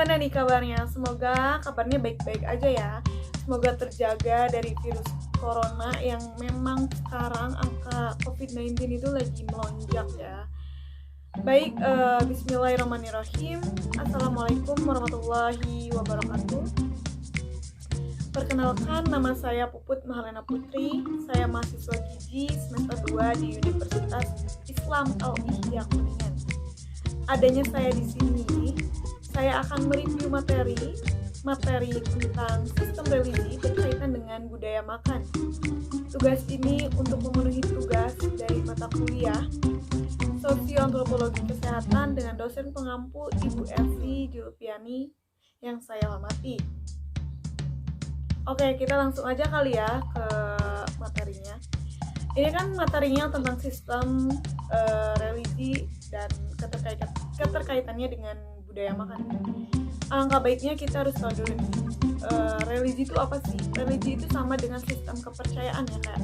Gimana nih kabarnya? Semoga kabarnya baik-baik aja ya. Semoga terjaga dari virus corona yang memang sekarang angka COVID-19 itu lagi melonjak ya. Baik, bismillahirrahmanirrahim. Assalamualaikum warahmatullahi wabarakatuh. Perkenalkan, nama saya Puput Mahalena Putri. Saya mahasiswa Gigi semester 2 di Universitas Islam Al-Ihya Kuningan. Adanya saya di sini, saya akan mereview materi tentang sistem religi berkaitan dengan budaya makan. Tugas ini untuk memenuhi tugas dari mata kuliah Sosioantropologi Kesehatan dengan dosen pengampu Ibu Elsie Julpiani yang saya hormati. Oke, kita langsung aja kali ya ke materinya. Ini kan materinya tentang sistem religi dan keterkaitannya dengan budaya makan. Alangkah baiknya kita harus tahu dulu nih, religi itu apa sih? Religi itu sama dengan sistem kepercayaan ya kan?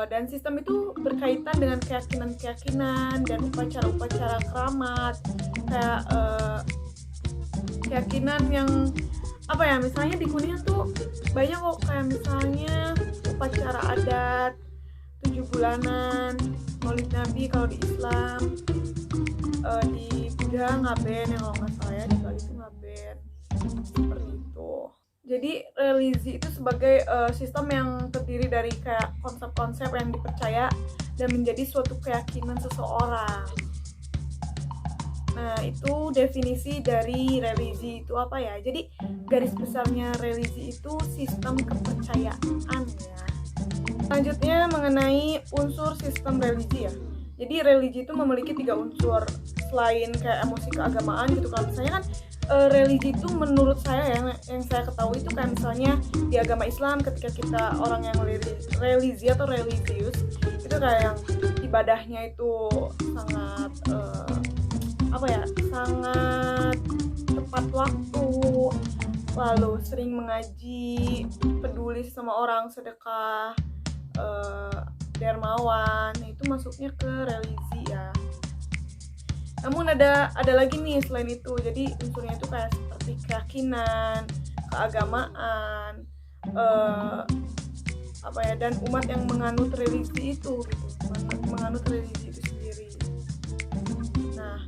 Dan sistem itu berkaitan dengan keyakinan-keyakinan dan upacara-upacara keramat, kayak keyakinan yang apa ya, misalnya di Kuningan tuh banyak kok, kayak misalnya upacara adat 7 bulanan, Maulid Nabi kalau di Islam, di Buddha ngaben yang kalau nggak salah ya, di Bali itu ngaben, seperti itu. Jadi religi itu sebagai sistem yang terdiri dari kayak konsep-konsep yang dipercaya dan menjadi suatu keyakinan seseorang. Nah, itu definisi dari religi itu apa ya? Jadi garis besarnya religi itu sistem kepercayaan ya. Selanjutnya mengenai unsur sistem religi ya. Jadi religi itu memiliki 3 unsur selain kayak emosi keagamaan gitu. Kalau misalnya kan religi itu menurut saya yang saya ketahui itu kayak misalnya di agama Islam ketika kita orang yang religi atau religius itu kayak yang ibadahnya itu sangat sangat tepat waktu, lalu sering mengaji, peduli sama orang, sedekah, dermawan. Nah, itu masuknya ke religi ya. Namun ada lagi nih selain itu. Jadi unsurnya itu kayak seperti keyakinan, keagamaan, dan umat yang menganut religi itu gitu, menganut religi itu sendiri. Nah,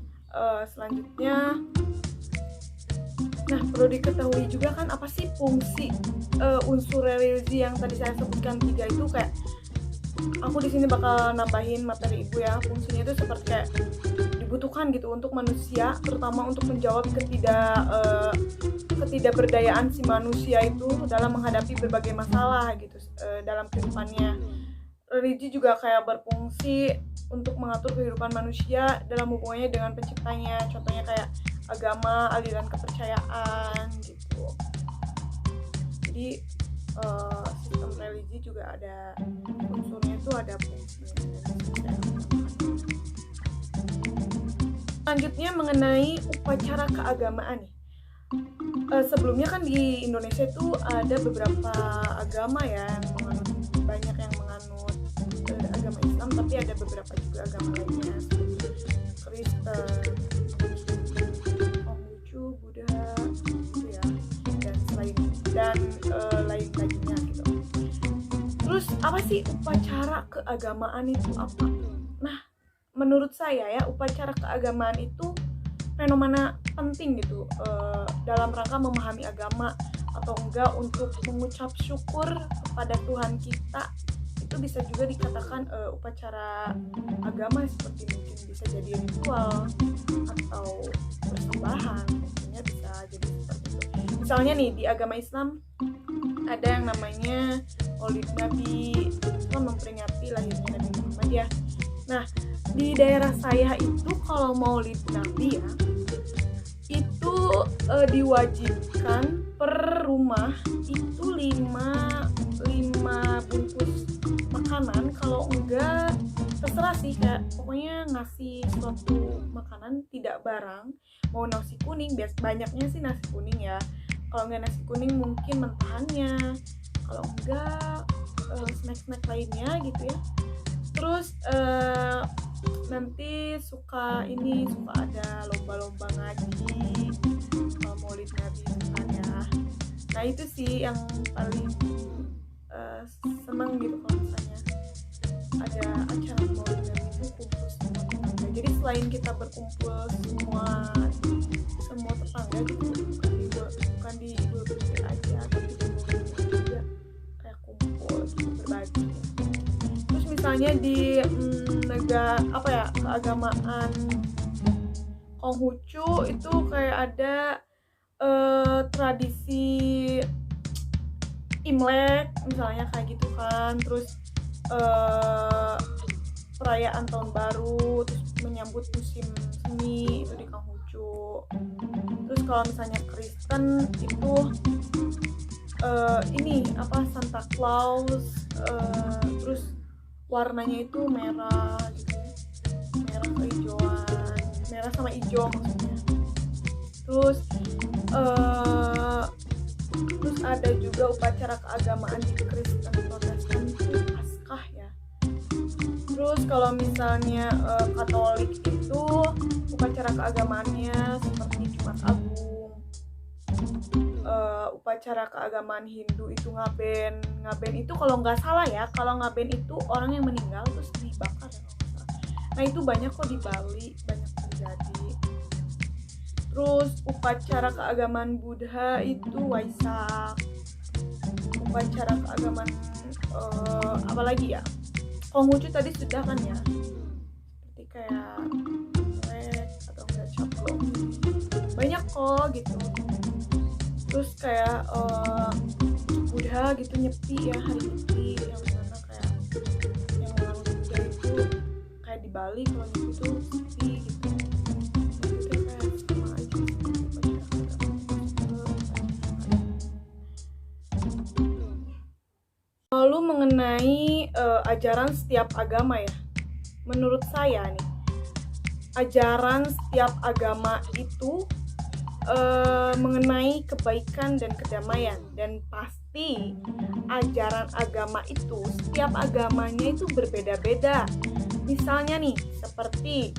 selanjutnya, perlu diketahui juga kan apa sih fungsi unsur religi yang tadi saya sebutkan 3 itu. Kayak aku di sini bakal nambahin materi ibu ya. Fungsinya itu seperti kayak dibutuhkan gitu untuk manusia, terutama untuk menjawab ketidakberdayaan si manusia itu dalam menghadapi berbagai masalah gitu dalam kehidupannya. Religi juga kayak berfungsi untuk mengatur kehidupan manusia dalam hubungannya dengan penciptanya. Contohnya kayak agama, aliran kepercayaan gitu. Jadi sistem religi juga ada unsurnya, itu ada fungsinya. Selanjutnya mengenai upacara keagamaan nih. Sebelumnya kan di Indonesia itu ada beberapa agama ya yang banyak yang menganut agama Islam, tapi ada beberapa juga agama lainnya seperti Kristen, Konghucu, Buddha gitu ya, dan lain lainnya gitu. Terus apa sih upacara keagamaan itu apa? Nah, menurut saya ya, upacara keagamaan itu fenomena penting gitu dalam rangka memahami agama atau enggak untuk mengucap syukur kepada Tuhan kita. Itu bisa juga dikatakan upacara agama, seperti mungkin bisa jadi ritual atau persembahan, mungkinnya bisa jadi seperti itu. Misalnya nih di agama Islam ada yang namanya Maulid Nabi, itu memperingati lahirnya Nabi Muhammad ya. Nah, di daerah saya itu kalau Maulid Nabi ya, itu diwajibkan per rumah itu 5 bungkus makanan. Kalau enggak terserah sih, kayak pokoknya ngasih suatu makanan, tidak barang, mau nasi kuning, banyaknya sih nasi kuning ya. Kalau enggak nasi kuning mungkin mentahannya, kalau enggak snack-snack lainnya gitu ya. Terus nanti suka ada lomba-lomba ngaji, maulid nabi kan ya. Nah itu sih yang paling seneng gitu kalau misalnya ada acara maulid nabi itu kumpul semua tetangga. Jadi selain kita berkumpul semua tetangga gitu, bukan di Idul Fitri aja, tapi di maulid nabi juga kayak kumpul gitu, berbagi. Terus misalnya di keagamaan Konghucu itu kayak ada tradisi Imlek misalnya kayak gitu kan, terus perayaan tahun baru, terus menyambut musim semi itu di Konghucu. Terus kalau misalnya Kristen itu Santa Claus, terus warnanya itu merah gitu, merah kehijauan, merah sama hijau maksudnya. Terus ada juga upacara keagamaan di Kristen Protestan itu Paskah ya. Terus kalau misalnya Katolik itu upacara keagamaannya seperti Jumat Agung. Upacara keagamaan Hindu itu ngaben itu kalau nggak salah ya, kalau ngaben itu orang yang meninggal terus dibakar ya. Nah itu banyak kok di Bali, banyak terjadi. Terus upacara keagamaan Buddha itu Waisak. Upacara keagamaan apalagi ya, Konghucu tadi sudah kan ya, seperti kayak Imlek atau enggak Caplok, banyak kok gitu. Terus kayak Buddha gitu nyepi ya, hari nyepi yang mana kayak yang orang Buddha itu kayak di Bali kalau nyepi itu sepi gitu. Itu kayak sama aja lalu mengenai ajaran setiap agama ya, menurut saya nih ajaran setiap agama itu mengenai kebaikan dan kedamaian, dan pasti ajaran agama itu setiap agamanya itu berbeda-beda. Misalnya nih seperti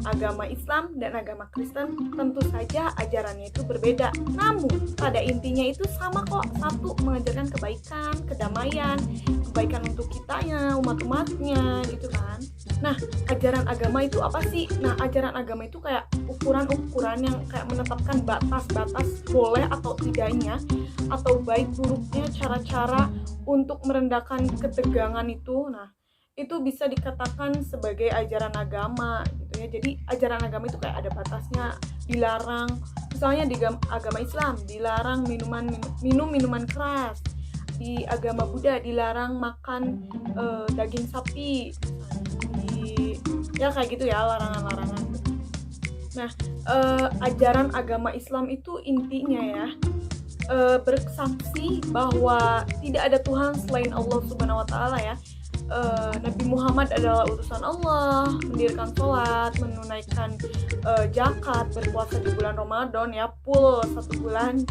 agama Islam dan agama Kristen, tentu saja ajarannya itu berbeda, namun pada intinya itu sama kok, satu mengajarkan kebaikan, kedamaian, kebaikan untuk kitanya, umat-umatnya gitu kan. Nah, ajaran agama itu apa sih? Nah, ajaran agama itu kayak ukuran-ukuran yang kayak menetapkan batas-batas boleh atau tidaknya, atau baik buruknya cara-cara untuk merendahkan ketegangan itu. Nah, itu bisa dikatakan sebagai ajaran agama gitu ya. Jadi ajaran agama itu kayak ada batasnya, dilarang. Misalnya di agama Islam dilarang minum minuman keras. Di agama Buddha dilarang makan daging sapi. Ya kayak gitu ya, larangan-larangan. Nah, ajaran agama Islam itu intinya ya bersaksi bahwa tidak ada Tuhan selain Allah Subhanahu wa taala ya. Nabi Muhammad adalah utusan Allah, mendirikan sholat, menunaikan zakat, berpuasa di bulan Ramadan ya, full 1 bulan,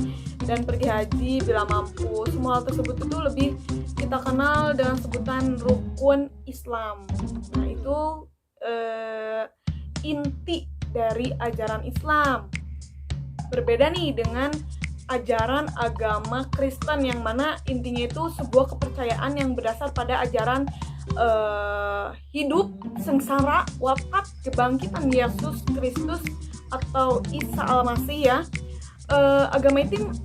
dan pergi haji bila mampu. Semua hal tersebut itu lebih kita kenal dengan sebutan rukun Islam. Nah itu inti dari ajaran Islam. Berbeda nih dengan ajaran agama Kristen yang mana intinya itu sebuah kepercayaan yang berdasar pada ajaran hidup, sengsara, wafat, kebangkitan Yesus Kristus atau Isa Al-Masih ya.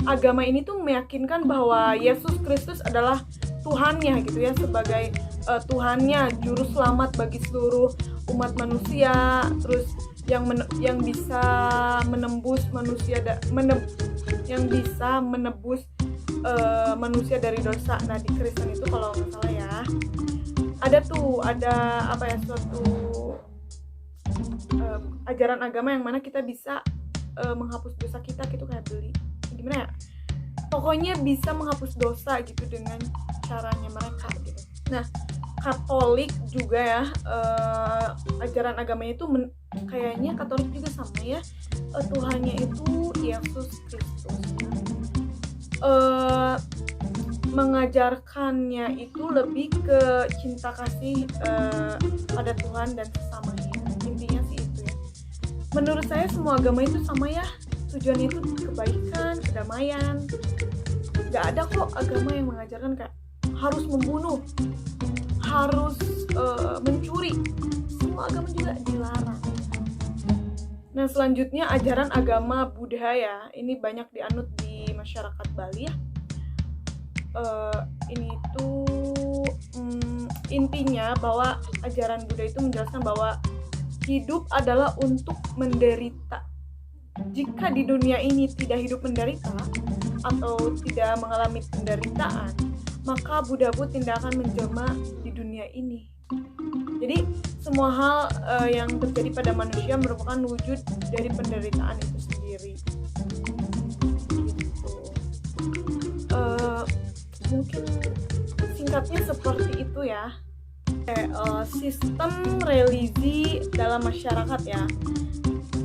Agama ini tuh meyakinkan bahwa Yesus Kristus adalah Tuhannya gitu ya, sebagai Tuhannya, juru selamat bagi seluruh umat manusia, terus yang bisa menembus manusia yang bisa menebus manusia dari dosa. Nah di Kristen itu kalau nggak salah ya ada suatu ajaran agama yang mana kita bisa menghapus dosa kita gitu, kayak beli gimana ya, pokoknya bisa menghapus dosa gitu dengan caranya mereka gitu. Nah Katolik juga ya, ajaran agamanya itu kayaknya Katolik juga sama ya, Tuhannya itu Yesus Kristus. Mengajarkannya itu lebih ke cinta kasih pada Tuhan dan sesamanya. menurut saya semua agama itu sama ya, tujuannya itu kebaikan, kedamaian. Gak ada kok agama yang mengajarkan kayak harus membunuh, harus mencuri. Semua agama juga dilarang. Nah, selanjutnya ajaran agama Buddha ya, ini banyak dianut di masyarakat Bali ya. Ini tuh intinya bahwa ajaran Buddha itu menjelaskan bahwa hidup adalah untuk menderita. Jika di dunia ini tidak hidup menderita atau tidak mengalami penderitaan, maka Buddha pun tidak akan menjelma di dunia ini. Jadi semua hal yang terjadi pada manusia merupakan wujud dari penderitaan itu sendiri. Gitu. Mungkin singkatnya seperti itu ya. Sistem religi dalam masyarakat ya.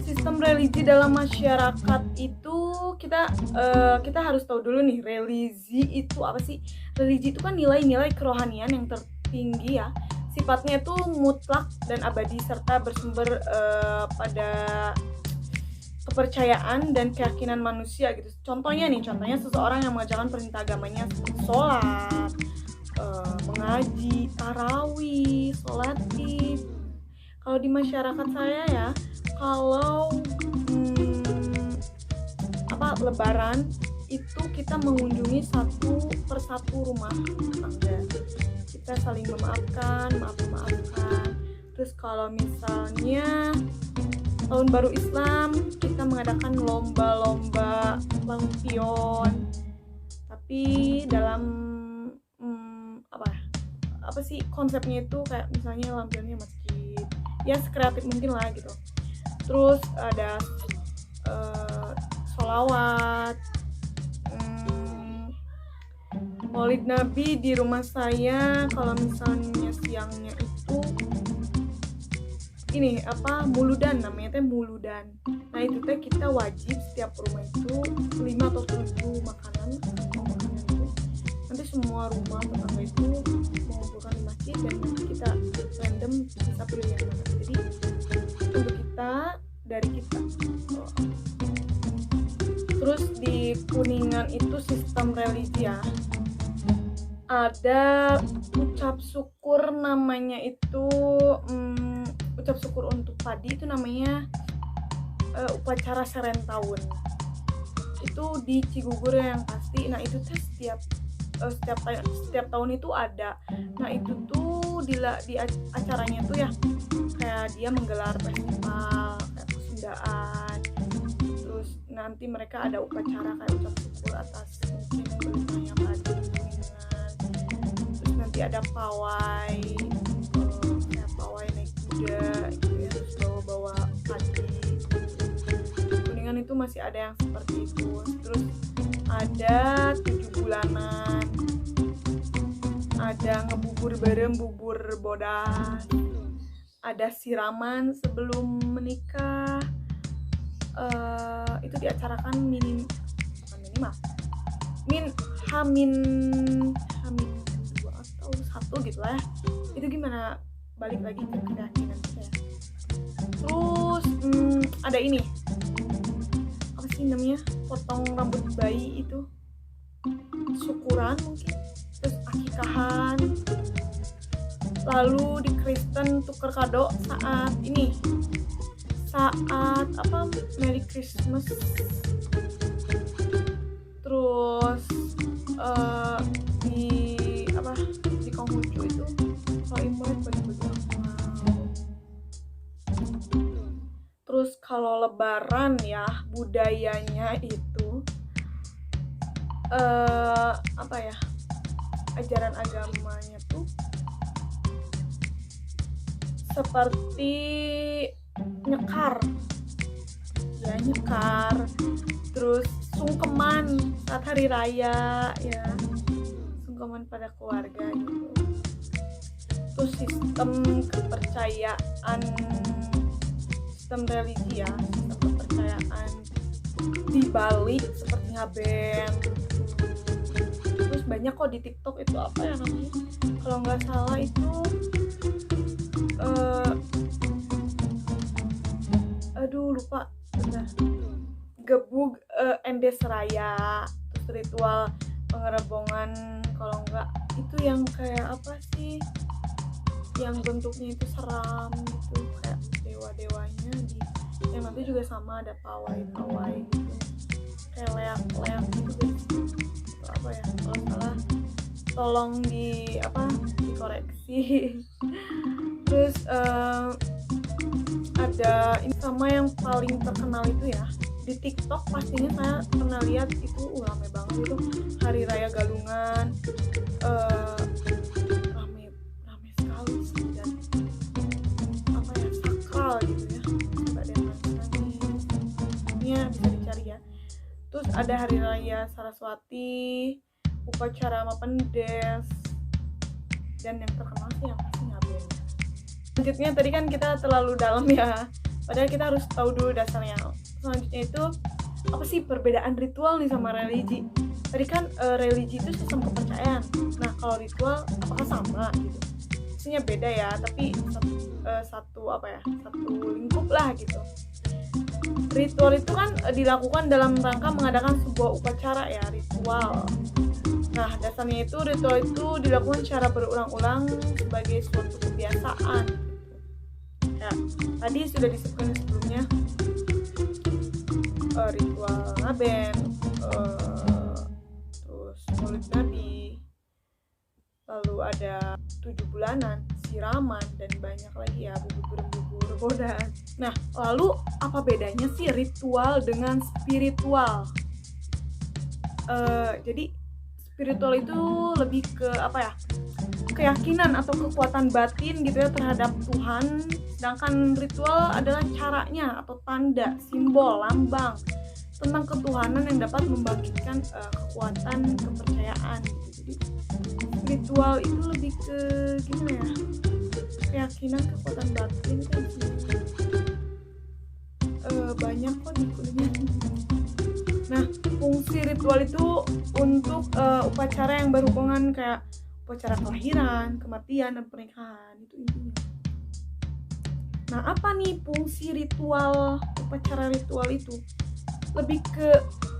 Sistem religi dalam masyarakat itu kita harus tahu dulu nih, religi itu apa sih? Religi itu kan nilai-nilai kerohanian yang tertinggi ya. Sifatnya itu mutlak dan abadi serta bersumber pada kepercayaan dan keyakinan manusia gitu. Contohnya seseorang yang mengajarkan perintah agamanya seperti sholat, mengaji, tarawih, sholat id. Kalau di masyarakat saya ya, kalau Lebaran itu kita mengunjungi satu persatu rumah tetangga. Kita saling memaafkan. Terus kalau misalnya tahun baru Islam, kita mengadakan lomba-lomba lampion. Tapi dalam apa sih konsepnya itu kayak misalnya lampionnya masjid. Ya sekreatif mungkin lah gitu. Terus ada sholawat, maulid nabi di rumah saya. Kalau misalnya siangnya itu ini muludan, namanya teh muludan. Nah itu teh kita wajib setiap rumah itu 5 atau 7 makanan itu. Nanti semua rumah tetangga itu mengumpulkan di masjid dan nanti kita random bisa pilih yang mana. Jadi untuk kita dari kita. Terus di Kuningan itu sistem religi ya. Ada ucap syukur, namanya itu ucap syukur untuk padi, itu namanya upacara serentahun. Itu di Cigugur yang pasti. Nah itu tuh setiap tahun itu ada. Nah itu tuh di acaranya tuh ya kayak dia menggelar festival kayak Kesundaan. Terus nanti mereka ada upacara kayak ucap syukur atas mungkin berlimpahnya padi. Terus nanti ada pawai, kayak pawai naik kuda gitu ya, terus bawa padi. Kuningan itu masih ada yang seperti itu. Terus ada 7 bulanan, ada ngebubur bareng, bubur bodas, ada siraman sebelum menikah. Itu diacarakan Hamin 2 atau 1 gitu lah ya. Itu gimana, balik lagi ke keyakinan saya. Terus ada ini apa sih namanya, potong rambut bayi itu, syukuran mungkin. Terus akikahan. Lalu di Kristen tuker kado saat Merry Christmas. Terus di Konghucu itu kalau Imlek bagi-bagi amal. Terus kalau Lebaran ya, budayanya itu ajaran agamanya tuh seperti nyekar, terus sungkeman saat hari raya ya, sungkeman pada keluarga gitu. Terus sistem religi ya, sistem kepercayaan di Bali seperti ngaben. Terus banyak kok di TikTok itu apa ya namanya, kalau nggak salah itu lupa, bentar. Gebug Endes Raya, terus ritual pengerebongan, kalau enggak itu yang kayak apa sih, yang bentuknya itu seram gitu, kayak dewa-dewanya di yang nanti juga sama ada pawai gitu, kayak leak gitu guys. Apa ya, kalau salah tolong dikoreksi. Terus ada ini sama yang paling terkenal itu ya di TikTok, pastinya saya pernah lihat itu, rame banget itu, Hari Raya Galungan. Rame sekali sih, dan apa ya, sakral gitu ya, nggak ada yang nangis, ini bisa dicari ya. Terus ada Hari Raya Saraswati, upacara Mapendes, dan yang terkenal sih yang pasti Ngaben. Selanjutnya tadi kan kita terlalu dalam ya, padahal kita harus tahu dulu dasarnya. Selanjutnya itu apa sih perbedaan ritual nih sama religi? Tadi kan religi itu sistem kepercayaan. Nah kalau ritual apakah sama gitu? Maksudnya beda ya, tapi satu lingkup lah gitu. Ritual itu kan dilakukan dalam rangka mengadakan sebuah upacara ya, ritual. Nah dasarnya itu ritual itu dilakukan secara berulang-ulang sebagai suatu kebiasaan. Ya, tadi sudah disebutkan sebelumnya, ritual Ngaben, terus Maulid Nabi, lalu ada 7 bulanan, siraman, dan banyak lagi ya, bubur bodas. Nah lalu apa bedanya sih ritual dengan spiritual? Jadi spiritual itu lebih ke apa ya, keyakinan atau kekuatan batin gitu ya terhadap Tuhan, sedangkan ritual adalah caranya atau tanda, simbol, lambang tentang ketuhanan yang dapat membangkitkan kekuatan kepercayaan gitu. Jadi ritual itu lebih ke gimana ya, keyakinan, kekuatan batin kan banyak kok di kuliah. Nah fungsi ritual itu untuk upacara yang berhubungan kayak upacara kelahiran, kematian, dan pernikahan, itu intinya. Nah apa nih fungsi ritual, upacara ritual itu? Lebih ke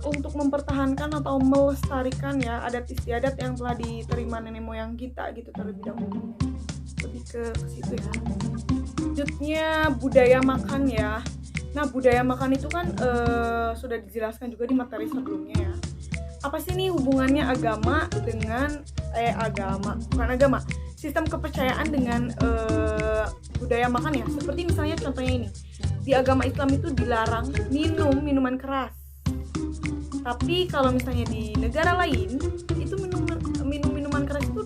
untuk mempertahankan atau melestarikan ya adat istiadat yang telah diterima nenek moyang kita gitu terlebih dahulu. Lebih ke situ ya. Selanjutnya budaya makan ya. Nah budaya makan itu kan sudah dijelaskan juga di materi sebelumnya ya. Apa sih nih hubungannya agama dengan sistem kepercayaan dengan budaya makan ya? Seperti misalnya contohnya ini, di agama Islam itu dilarang minum minuman keras. Tapi kalau misalnya di negara lain itu minum minuman keras itu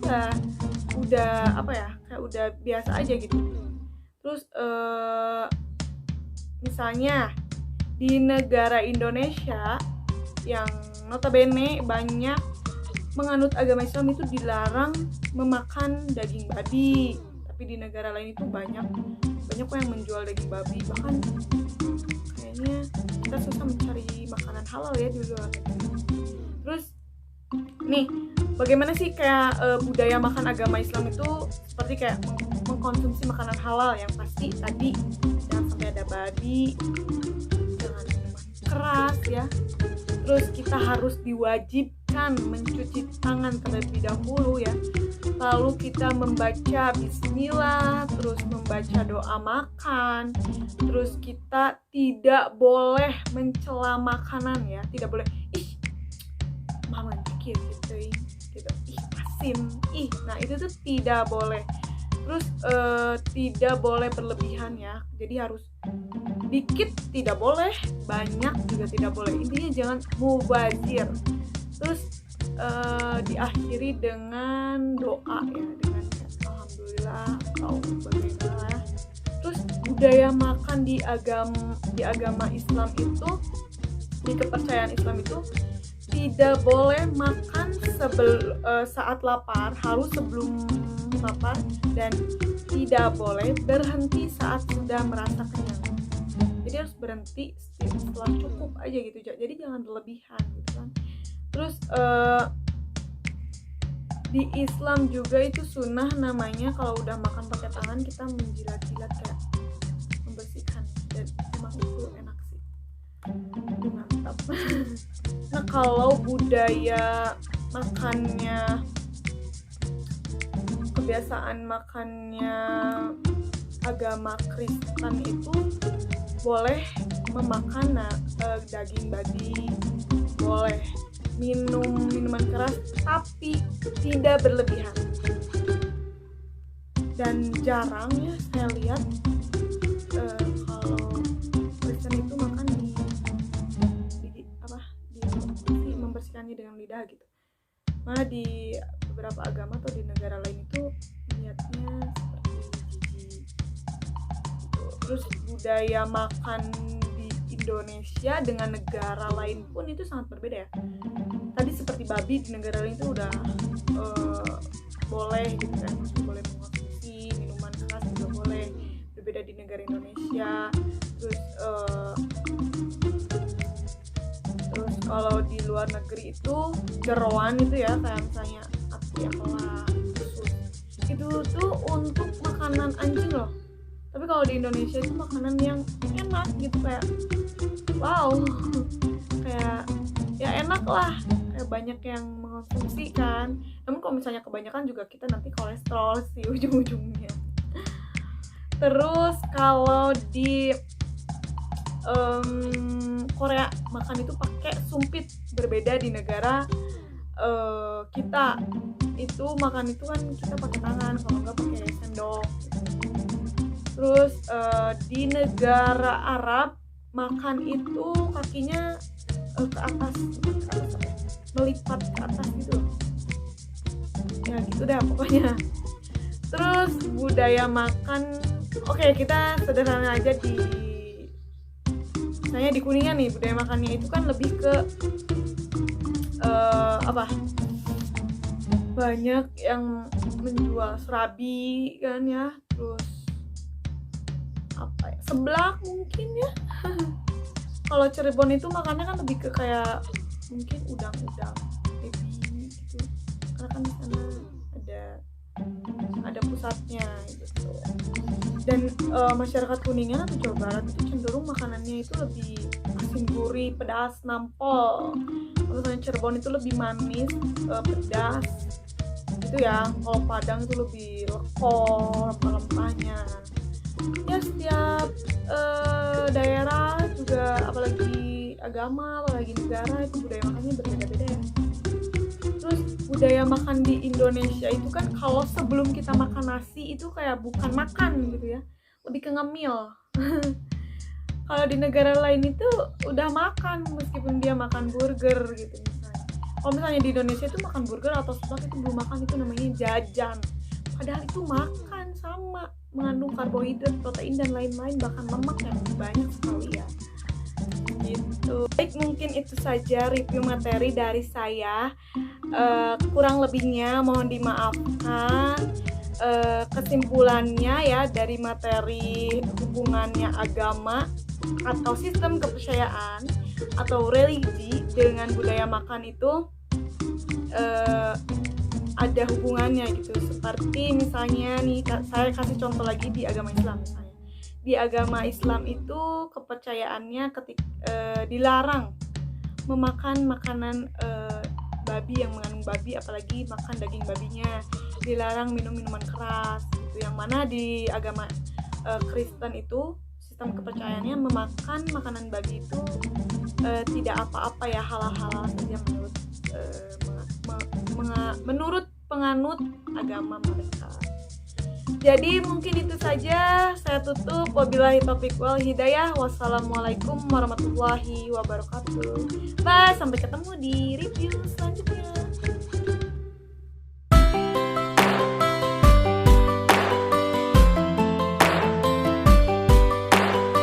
udah apa ya, kayak udah biasa aja gitu. Terus misalnya di negara Indonesia yang notabene banyak menganut agama Islam itu dilarang memakan daging babi, tapi di negara lain itu banyak kok yang menjual daging babi. Bahkan kayaknya kita susah mencari makanan halal ya di luar negeri. Terus nih bagaimana sih kayak budaya makan agama Islam itu seperti kayak mengkonsumsi makanan halal yang pasti tadi, jangan sampai ada babi, jangan minuman keras ya. Terus kita harus diwajibkan mencuci tangan terlebih dahulu ya. Lalu kita membaca bismillah, terus membaca doa makan. Terus kita tidak boleh mencela makanan ya, tidak boleh mama dikit gitu, asin, nah itu tuh tidak boleh. Terus tidak boleh berlebihan ya, jadi harus dikit tidak boleh, banyak juga tidak boleh. Intinya jangan mubazir. Terus diakhiri dengan doa ya, dengan alhamdulillah atau bagaimana. Terus budaya makan di agama Islam itu, di kepercayaan Islam itu tidak boleh makan saat lapar, harus sebelum lapar, dan tidak boleh berhenti saat sudah merasa kenyang. Jadi harus berhenti setelah cukup aja gitu, jadi jangan berlebihan gitu kan. Terus di Islam juga itu sunnah namanya kalau udah makan pakai tangan kita menjilat-jilat kayak membersihkan, dan emang itu enak sih. kalau budaya makannya, kebiasaan makannya agama Kristen itu boleh memakan daging babi, boleh minum minuman keras tapi tidak berlebihan. Dan jarang ya saya lihat kalau Kristen itu makan membersihkannya dengan lidah gitu. Malah di beberapa agama atau di negara lain itu niatnya seperti jijik. Terus budaya makan di Indonesia dengan negara lain pun itu sangat berbeda ya. Tadi seperti babi di negara lain itu udah boleh gitu kan, boleh mengonsumsi minuman keras juga boleh, berbeda di negara Indonesia. Terus kalau di luar negeri itu jeroan itu ya, kayak misalnya api apalah itu tuh untuk makanan anjing loh. Tapi kalau di Indonesia itu makanan yang enak gitu, kayak wow, kayak ya enak lah, kayak banyak yang mengonsumsi kan. Namun kalau misalnya kebanyakan juga kita nanti kolesterol sih ujung-ujungnya. Terus kalau di Korea makan itu pakai sumpit, berbeda di negara kita itu makan itu kan kita pakai tangan, kalau enggak pakai sendok. Terus di negara Arab makan itu kakinya ke atas melipat ke atas gitu ya, gitu dah pokoknya. Terus budaya makan, oke, kita sederhana aja misalnya di Kuningan nih, budaya makannya itu kan lebih ke banyak yang menjual serabi kan ya, terus seblak mungkin ya. Kalau Cirebon itu makannya kan lebih ke kayak mungkin udang-udang baby gitu, karena kan di sana ada pusatnya gitu. Dan masyarakat Kuningan atau Jawa Barat itu cenderung makanannya itu lebih asin gurih, pedas, nampol. Kalau misalnya Cirebon itu lebih manis, pedas gitu ya. Kalau Padang itu lebih lekor rempah-rempahnya. Ya setiap daerah juga, apalagi agama, apalagi negara, itu budaya makannya berbeda-beda ya. Terus budaya makan di Indonesia itu kan kalau sebelum kita makan nasi itu kayak bukan makan gitu ya, lebih ke ngemil. Kalau di negara lain itu udah makan meskipun dia makan burger gitu misalnya. Kalau misalnya di Indonesia itu makan burger atau seblak itu belum makan, itu namanya jajan. Padahal itu makan, sama, mengandung karbohidrat, protein dan lain-lain, bahkan lemak yang banyak sekali ya. Gitu. Baik, mungkin itu saja review materi dari saya. Kurang lebihnya mohon dimaafkan. Kesimpulannya ya, dari materi hubungannya agama atau sistem kepercayaan atau religi dengan budaya makan itu ada hubungannya gitu. Seperti misalnya nih, saya kasih contoh lagi di agama Islam misalnya. Di agama Islam itu kepercayaannya dilarang memakan makanan babi yang mengandung babi, apalagi makan daging babinya. Dilarang minum minuman keras gitu. Yang mana di agama Kristen itu sistem kepercayaannya memakan makanan babi itu tidak apa-apa ya, halal-halal saja menurut penganut agama mereka. Jadi mungkin itu saja, saya tutup. Wabillahi taufiq wal hidayah. Wassalamualaikum warahmatullahi wabarakatuh. Bye, sampai ketemu di review selanjutnya.